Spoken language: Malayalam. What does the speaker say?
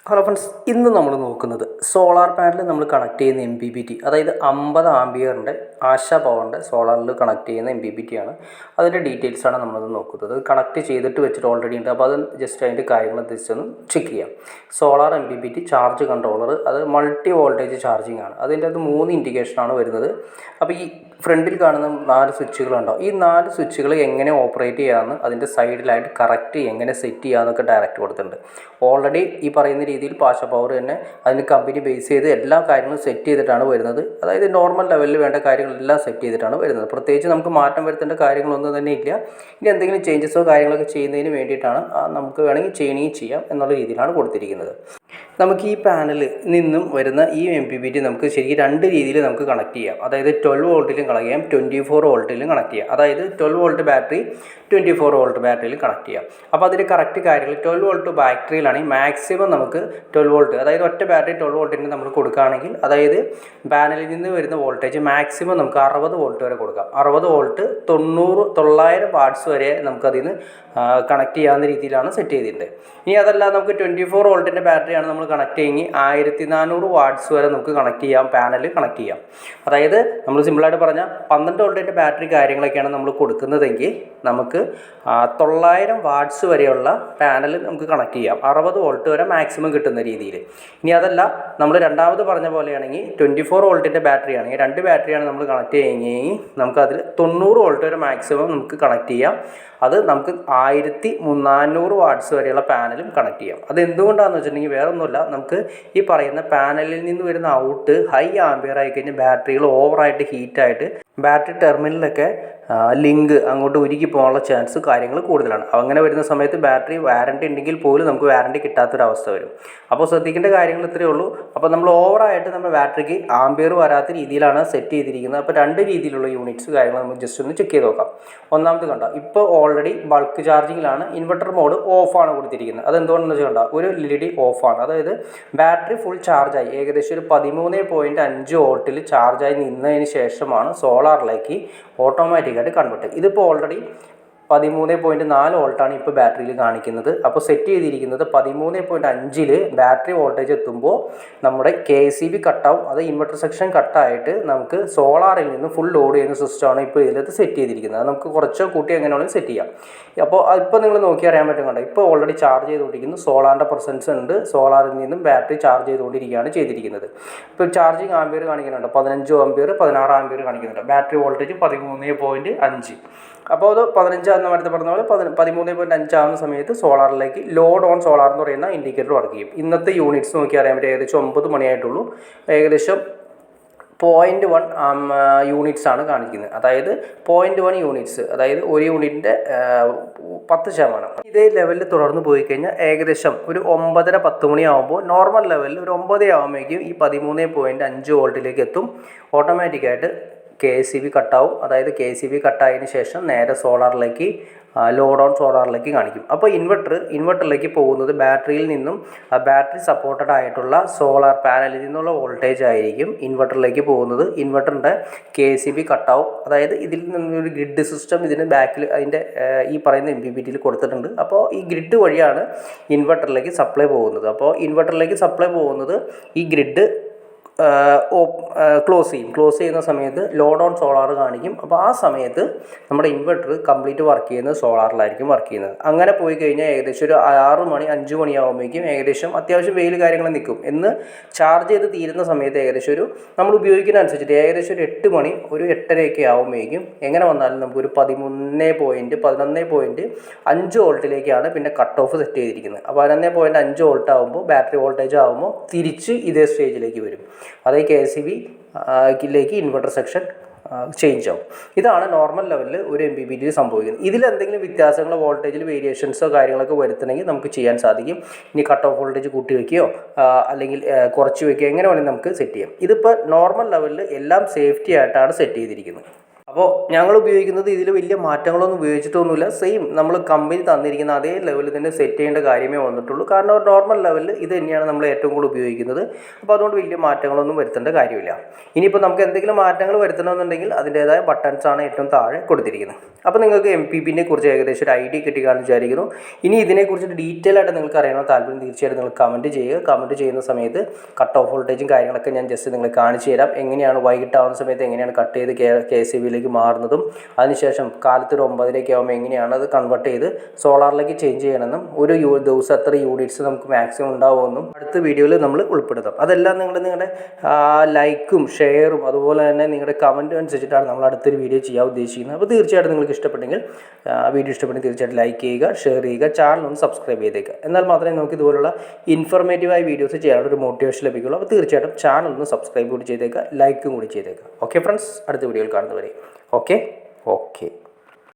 ഹലോ ഫ്രണ്ട്സ്, ഇന്ന് നമ്മൾ നോക്കുന്നത് സോളാർ പാനൽ നമ്മൾ കണക്ട് ചെയ്യുന്ന MPPT, അതായത് 50 ആംപിയറിൻ്റെ ആശാ പവറിൻ്റെ സോളാറിൽ കണക്ട് ചെയ്യുന്ന MPPT ആണ്. അതിൻ്റെ ഡീറ്റെയിൽസാണ് നമ്മളത് നോക്കുന്നത്. അത് കണക്ട് ചെയ്തിട്ട് വെച്ചിട്ട് ഓൾറെഡി ഉണ്ട്. അപ്പോൾ അത് ജസ്റ്റ് അതിൻ്റെ കാര്യങ്ങൾ തിരിച്ചൊന്ന് ചെക്ക് ചെയ്യാം. സോളാർ MPPT ചാർജ് കൺട്രോളർ, അത് മൾട്ടി വോൾട്ടേജ് ചാർജിങ് ആണ്. അതിൻ്റെ അത് 3 ഇൻഡിക്കേഷനാണ് വരുന്നത്. അപ്പോൾ ഈ ഫ്രണ്ടിൽ കാണുന്ന 4 സ്വിച്ചുകളുണ്ടാവും. ഈ 4 സ്വിച്ചുകൾ എങ്ങനെ ഓപ്പറേറ്റ് ചെയ്യാമെന്ന് അതിൻ്റെ സൈഡിലായിട്ട് കറക്റ്റ് എങ്ങനെ സെറ്റ് ചെയ്യാമെന്നൊക്കെ ഡയറക്റ്റ് കൊടുത്തിട്ടുണ്ട്. ഓൾറെഡി ഈ പറയുന്ന രീതിയിൽ പാഷ പവർ തന്നെ അതിന് കമ്പനി ബേസ് ചെയ്ത് എല്ലാ കാര്യങ്ങളും സെറ്റ് ചെയ്തിട്ടാണ് വരുന്നത്. അതായത് നോർമൽ ലെവലിൽ വേണ്ട കാര്യങ്ങളെല്ലാം സെറ്റ് ചെയ്തിട്ടാണ് വരുന്നത്. പ്രത്യേകിച്ച് നമുക്ക് മാറ്റം വരുത്തേണ്ട കാര്യങ്ങളൊന്നും തന്നെ ഇല്ല. ഇനി എന്തെങ്കിലും ചേഞ്ചസോ കാര്യങ്ങളൊക്കെ ചെയ്യുന്നതിന് വേണ്ടിയിട്ടാണ് നമുക്ക് വേണമെങ്കിൽ ചെയ്യണമെങ്കിൽ ചെയ്യാം എന്നുള്ള രീതിയിലാണ് കൊടുത്തിരിക്കുന്നത്. നമുക്ക് ഈ പാനലിൽ നിന്നും വരുന്ന ഈ MPPT നമുക്ക് ശരിക്കും 2 രീതിയിൽ നമുക്ക് കണക്ട് ചെയ്യാം. അതായത് 12 വോൾട്ടിലും കണക്ട് ചെയ്യാം, 24 വോൾട്ടിലും കണക്ട് ചെയ്യാം. അതായത് 12 വോൾട്ട് ബാറ്ററി 24 വോൾട്ട് ബാറ്ററിയിൽ കണക്ട് ചെയ്യാം. അപ്പോൾ അതിൻ്റെ കറക്റ്റ് കാര്യങ്ങൾ 12 വോൾട്ട് ബാറ്ററിയിലാണെങ്കിൽ മാക്സിമം നമുക്ക് 12 വോൾട്ട്, അതായത് ഒറ്റ ബാറ്ററി 12 വോൾട്ടിന് നമ്മൾ കൊടുക്കുകയാണെങ്കിൽ, അതായത് പാനലിൽ നിന്ന് വരുന്ന വോൾട്ടേജ് മാക്സിമം നമുക്ക് 60 വോൾട്ട് വരെ കൊടുക്കാം. 60 വോൾട്ട് 900 വാട്ട്സ് വരെ നമുക്കതിൽ നിന്ന് കണക്ട് ചെയ്യാവുന്ന രീതിയിലാണ് സെറ്റ് ചെയ്തിട്ടുണ്ട്. ഇനി അതല്ല നമുക്ക് 24 വോൾട്ടിൻ്റെ ബാറ്ററിയാണ് നമ്മൾ കണക്ട് ചെയ്യുമെങ്കിൽ 1400 വാട്ട്സ് വരെ നമുക്ക് കണക്ട് ചെയ്യാം, പാനൽ കണക്ട് ചെയ്യാം. അതായത് നമ്മൾ സിമ്പിളായിട്ട് പറഞ്ഞാൽ 12 വോൾട്ടിൻ്റെ ബാറ്ററി കാര്യങ്ങളൊക്കെയാണ് നമ്മൾ കൊടുക്കുന്നതെങ്കിൽ നമുക്ക് 900 വാട്ട്സ് വരെയുള്ള പാനൽ നമുക്ക് കണക്ട് ചെയ്യാം, 60 വോൾട്ട് വരെ മാക്സിമം കിട്ടുന്ന രീതിയിൽ. ഇനി അതല്ല നമ്മൾ രണ്ടാമത് പറഞ്ഞ പോലെയാണെങ്കിൽ 24 വോൾട്ടിൻ്റെ ബാറ്ററി ആണെങ്കിൽ 2 ബാറ്ററിയാണ് നമ്മൾ കണക്ട് ചെയ്യുമെങ്കിൽ നമുക്കതിൽ 90 വോൾട്ട് വരെ മാക്സിമം നമുക്ക് കണക്ട് ചെയ്യാം. അത് നമുക്ക് 1400 വാട്ട്സ് വരെയുള്ള പാനലും കണക്ട് ചെയ്യാം. അത് എന്തുകൊണ്ടാണെന്ന് വെച്ചിട്ടുണ്ടെങ്കിൽ വേറെ ഒന്നുമില്ല, നമുക്ക് ഈ പറയുന്ന പാനലിൽ നിന്ന് വരുന്ന ഔട്ട് ഹൈ ആംപിയർ ആയി കഴിഞ്ഞാൽ ബാറ്ററികൾ ഓവറായിട്ട് ഹീറ്റായിട്ട് ബാറ്ററി ടെർമിനലിലൊക്കെ ലിങ്ക് അങ്ങോട്ട് ഉരുക്കി പോകാനുള്ള ചാൻസ് കാര്യങ്ങൾ കൂടുതലാണ്. അങ്ങനെ വരുന്ന സമയത്ത് ബാറ്ററി വാറണ്ടി ഉണ്ടെങ്കിൽ പോലും നമുക്ക് വാറണ്ടി കിട്ടാത്തൊരവസ്ഥ വരും. അപ്പോൾ ശ്രദ്ധിക്കേണ്ട കാര്യങ്ങൾ ഇത്രയേ ഉള്ളൂ. അപ്പോൾ നമ്മൾ ഓവറായിട്ട് നമ്മൾ ബാറ്ററിക്ക് ആംപിയർ വരാത്ത രീതിയിലാണ് സെറ്റ് ചെയ്തിരിക്കുന്നത്. അപ്പോൾ 2 രീതിയിലുള്ള യൂണിറ്റ്സ് കാര്യങ്ങൾ നമുക്ക് ജസ്റ്റ് ഒന്ന് ചെക്ക് ചെയ്ത് നോക്കാം. ഒന്നാമത് കണ്ട, ഇപ്പോൾ ഓൾറെഡി ബൾക്ക് ചാർജിങ്ങിലാണ്, ഇൻവെർട്ടർ മോഡ് ഓഫാണ് കൊടുത്തിരിക്കുന്നത്. അതെന്തുകൊണ്ടെന്ന് വെച്ചാൽ കണ്ട, ഒരു LED ഓഫാണ്. അതായത് ബാറ്ററി ഫുൾ ചാർജായി ഏകദേശം ഒരു 13.5 വോൾട്ടിൽ ചാർജായി നിന്നതിന് ശേഷമാണ് സോളാറിലേക്ക് ഓട്ടോമാറ്റിക്കായിട്ട് കൺവേർട്ട്. ഇതിപ്പോൾ ഓൾറെഡി 13.4 വോൾട്ടാണ് ഇപ്പോൾ ബാറ്ററിയിൽ കാണിക്കുന്നത്. അപ്പോൾ സെറ്റ് ചെയ്തിരിക്കുന്നത് 13.5-ൽ ബാറ്ററി വോൾട്ടേജ് എത്തുമ്പോൾ നമ്മുടെ KCB കട്ടാവും. അത് ഇൻവെർട്ടർ സെക്ഷൻ കട്ടായിട്ട് നമുക്ക് സോളാറിൽ നിന്ന് ഫുൾ ലോഡ് ചെയ്യുന്ന സിസ്റ്റമാണ് ഇപ്പോൾ ഇതിലത്ത് സെറ്റ് ചെയ്തിരിക്കുന്നത്. അത് നമുക്ക് കുറച്ചോ കൂട്ടി എങ്ങനെയാണെങ്കിലും സെറ്റ് ചെയ്യാം. അപ്പോൾ ഇപ്പോൾ നിങ്ങൾ നോക്കി അറിയാൻ പറ്റും കണ്ടോ, ഇപ്പോൾ ഓൾറെഡി ചാർജ് ചെയ്തുകൊണ്ടിരിക്കുന്നു. സോളാറിൻ്റെ പ്രസൻസ് ഉണ്ട്. സോളാറിൽ നിന്നും ബാറ്ററി ചാർജ് ചെയ്തുകൊണ്ടിരിക്കുകയാണ് ചെയ്തിരിക്കുന്നത്. ഇപ്പോൾ ചാർജിങ് ആംപിയർ കാണിക്കുന്നുണ്ട് 15 ആംപിയർ 16 ആംപിയർ കാണിക്കുന്നുണ്ട്. Battery voltage 13.5. അപ്പോൾ അത് 15 ആകുന്ന നേരത്തെ പറഞ്ഞ പോലെ 13.5 ആവുന്ന സമയത്ത് സോളാറിലേക്ക് ലോഡ് ഓൺ സോളാർ എന്ന് പറയുന്ന ഇൻഡിക്കേറ്റർ വർക്ക് ചെയ്യും. ഇന്നത്തെ യൂണിറ്റ്സ് നോക്കി അറിയാൻ പറ്റും, ഏകദേശം 9 മണിയായിട്ടുള്ളൂ. ഏകദേശം 0.1 യൂണിറ്റ്സ് ആണ് കാണിക്കുന്നത്. അതായത് 0.1 യൂണിറ്റ്സ്, അതായത് ഒരു യൂണിറ്റിൻ്റെ 10%. ഇതേ ലെവലിൽ തുടർന്ന് പോയി കഴിഞ്ഞാൽ ഏകദേശം ഒരു 9:30-10 മണിയാകുമ്പോൾ നോർമൽ ലെവലിൽ ഒരു 9 ആകുമ്പോഴേക്കും ഈ 13.5 വോൾട്ടിലേക്ക് എത്തും. ഓട്ടോമാറ്റിക്കായിട്ട് KCB കട്ടാവും. അതായത് KCB കട്ടായതിന് ശേഷം നേരെ സോളാറിലേക്ക് ലോഡ് ഓൺ സോളാറിലേക്ക് കാണിക്കും. അപ്പോൾ ഇൻവെർട്ടറിലേക്ക് പോകുന്നത് ബാറ്ററിയിൽ നിന്നും ബാറ്ററി സപ്പോർട്ടഡ് ആയിട്ടുള്ള സോളാർ പാനലിൽ നിന്നുള്ള വോൾട്ടേജ് ആയിരിക്കും ഇൻവെർട്ടറിലേക്ക് പോകുന്നത്. ഇൻവെർട്ടറിൻ്റെ KCB കട്ടാവും. അതായത് ഇതിൽ നിന്നൊരു ഗ്രിഡ് സിസ്റ്റം ഇതിന് ബാക്കിൽ അതിൻ്റെ ഈ പറയുന്ന MPPTയിൽ കൊടുത്തിട്ടുണ്ട്. അപ്പോൾ ഈ ഗ്രിഡ് വഴിയാണ് ഇൻവെർട്ടറിലേക്ക് സപ്ലൈ പോകുന്നത്. അപ്പോൾ ഇൻവെർട്ടറിലേക്ക് സപ്ലൈ പോകുന്നത് ഈ ഗ്രിഡ് ക്ലോസ് ചെയ്യുന്ന സമയത്ത് ലോഡ് ഓൺ സോളാർ കാണിക്കും. അപ്പോൾ ആ സമയത്ത് നമ്മുടെ ഇൻവെർട്ടർ കംപ്ലീറ്റ് വർക്ക് ചെയ്യുന്നത് സോളാറിലായിരിക്കും വർക്ക് ചെയ്യുന്നത്. അങ്ങനെ പോയി കഴിഞ്ഞാൽ ഏകദേശം ഒരു 6 മണി 5 മണിയാകുമ്പോഴേക്കും ഏകദേശം അത്യാവശ്യം വെയിൽ കാര്യങ്ങൾ നിൽക്കും. എന്ന് ചാർജ് ചെയ്ത് തീരുന്ന സമയത്ത് ഏകദേശം ഒരു നമ്മൾ ഉപയോഗിക്കുന്ന അനുസരിച്ചിട്ട് ഏകദേശം ഒരു 8 മണി ഒരു 8:30 ആകുമ്പോഴേക്കും എങ്ങനെ വന്നാലും നമുക്കൊരു 11.5 വോൾട്ടിലേക്കാണ് പിന്നെ കട്ട് ഓഫ് സെറ്റ് ചെയ്തിരിക്കുന്നത്. അപ്പോൾ 11.5 വോൾട്ട് ആകുമ്പോൾ ബാറ്ററി വോൾട്ടേജ് ആകുമ്പോൾ തിരിച്ച് ഇതേ സ്റ്റേജിലേക്ക് വരും. അതായത് KCBയിലേക്ക് ഇൻവെർട്ടർ സെക്ഷൻ ചേഞ്ച് ആവും. ഇതാണ് നോർമൽ ലെവലിൽ ഒരു MPPTയിൽ സംഭവിക്കുന്നത്. ഇതിലെന്തെങ്കിലും വ്യത്യാസങ്ങളോ വോൾട്ടേജിൽ വേരിയേഷൻസോ കാര്യങ്ങളൊക്കെ വരുത്തണമെങ്കിൽ നമുക്ക് ചെയ്യാൻ സാധിക്കും. ഇനി കട്ട് ഓഫ് വോൾട്ടേജ് കൂട്ടി വയ്ക്കുകയോ അല്ലെങ്കിൽ കുറച്ച് വയ്ക്കുകയോ എങ്ങനെ വേണമെങ്കിൽ നമുക്ക് സെറ്റ് ചെയ്യാം. ഇതിപ്പോൾ നോർമൽ ലെവലിൽ എല്ലാം സേഫ്റ്റി ആയിട്ടാണ് സെറ്റ് ചെയ്തിരിക്കുന്നത്. അപ്പോൾ ഞങ്ങൾ ഉപയോഗിക്കുന്നത് ഇതിൽ വലിയ മാറ്റങ്ങളൊന്നും ഉപയോഗിച്ചിട്ടൊന്നുമില്ല. സെയിം നമ്മൾ കമ്പനി തന്നിരിക്കുന്ന അതേ ലെവലിൽ തന്നെ സെറ്റ് ചെയ്യേണ്ട കാര്യമേ വന്നിട്ടുള്ളൂ. കാരണം ഒരു നോർമൽ ലെവലിൽ ഇത് തന്നെയാണ് നമ്മൾ ഏറ്റവും കൂടുതൽ ഉപയോഗിക്കുന്നത്. അപ്പോൾ അതുകൊണ്ട് വലിയ മാറ്റങ്ങളൊന്നും വരുത്തേണ്ട കാര്യമില്ല. ഇനിയിപ്പോൾ നമുക്ക് എന്തെങ്കിലും മാറ്റങ്ങൾ വരുത്തണമെന്നുണ്ടെങ്കിൽ അതിൻ്റേതായ ബട്ടൺസാണ് ഏറ്റവും താഴെ കൊടുത്തിരിക്കുന്നത്. അപ്പോൾ നിങ്ങൾക്ക് MPPനെ കുറിച്ച് ഏകദേശം ഒരു ഐഡിയ കിട്ടിക്കാണെന്ന് വിചാരിക്കുന്നു. ഇനി ഇതിനെക്കുറിച്ച് ഡീറ്റെയിൽ ആയിട്ട് നിങ്ങൾക്ക് അറിയണോ താല്പര്യം തീർച്ചയായിട്ടും നിങ്ങൾ കമൻറ്റ് ചെയ്യുക. കമൻറ്റ് ചെയ്യുന്ന സമയത്ത് കട്ട് ഓഫ് വോൾട്ടേജും കാര്യങ്ങളൊക്കെ ഞാൻ ജസ്റ്റ് നിങ്ങളെ കാണിച്ചു തരാം. എങ്ങനെയാണ് വൈകിട്ടാവുന്ന സമയത്ത് എങ്ങനെയാണ് കട്ട് ചെയ്ത് KCBയിലേക്ക് മാറുന്നതും അതിനുശേഷം കാലത്ത് ഒരു 9:00 ആകുമ്പോൾ എങ്ങനെയാണ് അത് കൺവേർട്ട് ചെയ്ത് സോളാറിലേക്ക് ചേഞ്ച് ചെയ്യണമെന്നും ഒരു ദിവസം എത്ര യൂണിറ്റ്സ് നമുക്ക് മാക്സിമം ഉണ്ടാവുമെന്നും അടുത്ത വീഡിയോയിൽ നമ്മൾ ഉൾപ്പെടുത്താം. അതെല്ലാം നിങ്ങളുടെ ലൈക്കും ഷെയറും അതുപോലെ തന്നെ നിങ്ങളുടെ കമൻറ്റും അനുസരിച്ചിട്ടാണ് നമ്മൾ അടുത്തൊരു വീഡിയോ ചെയ്യാൻ ഉദ്ദേശിക്കുന്നത്. അപ്പോൾ തീർച്ചയായിട്ടും നിങ്ങൾക്ക് ഇഷ്ടപ്പെട്ടെങ്കിൽ വീഡിയോ ഇഷ്ടപ്പെട്ടെങ്കിൽ തീർച്ചയായിട്ടും ലൈക്ക് ചെയ്യുക, ഷെയർ ചെയ്യുക, ചാനൽ ഒന്ന് സബ്സ്ക്രൈബ് ചെയ്തേക്കുക. എന്നാൽ മാത്രമേ നമുക്ക് ഇതുപോലുള്ള ഇൻഫർമേറ്റീവായ വീഡിയോസ് ചെയ്യാനൊരു മോട്ടിവേഷൻ ലഭിക്കുള്ളൂ. അപ്പോൾ തീർച്ചയായിട്ടും ചാനൽ ഒന്ന് സബ്സ്ക്രൈബ് കൂടി ചെയ്തേക്കുക, ലൈക്കും കൂടി ചെയ്തേക്കുക. ഓക്കെ ഫ്രണ്ട്സ്, അടുത്ത വീഡിയോയിൽ കാണുന്നവരെ ഓക്കെ.